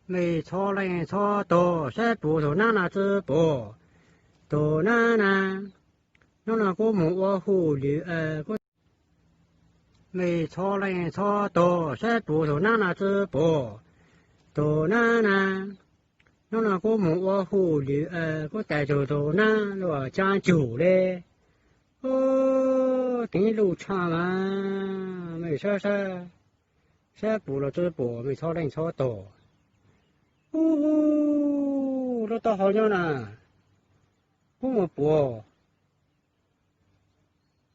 没错人错多，是不头奶奶直播，多奶奶，那个母我狐狸个，没错人错多，是不头奶奶直播，多奶奶，那个母我狐狸个带走多奶我讲究嘞，哦，电路长嘛，没事事，是不了直播，没错人错多。呜呼，这倒好久呢，我没播，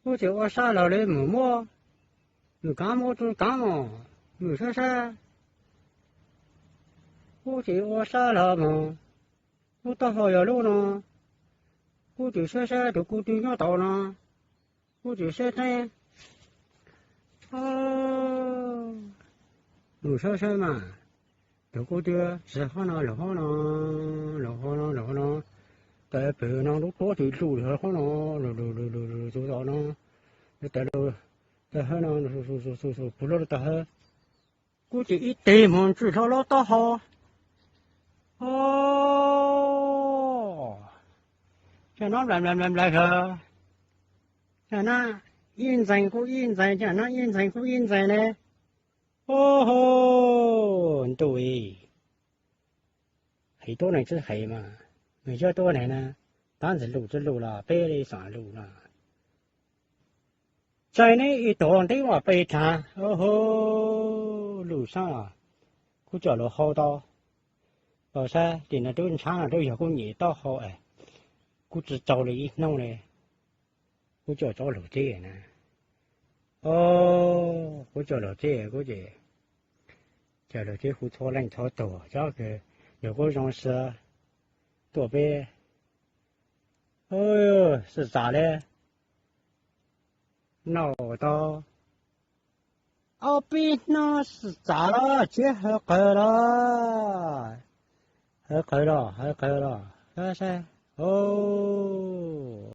我就我傻了的没摸，你干么就干么，没啥事，我就我傻了嘛，我倒好要路呢，我就说就固定要到呢，我就说这，哦，没啥事嘛，就固定吃好呢，然后呢，然后呢。在北南路多地路的好呢，路走到呢，在路在海南不落的海，估计一对门至少老大好。哦，在那来个，在那认真不认真，在那认真不认真呢？哦吼，对，很多人是黑嘛。没叫多年呢，当时路了，北里上路了。在那一段的话北站，哦吼，路上啊，我叫了好多，老三点了都长了都有个热到好哎，我只找了一弄嘞，我就找路这呢。哦，我叫了这，我就叫了这胡错人错多，这个有个人是多呗。哦哟，是咋嘞？闹到，哦，别那是咋了？这还改了，还改了，是噻？哦。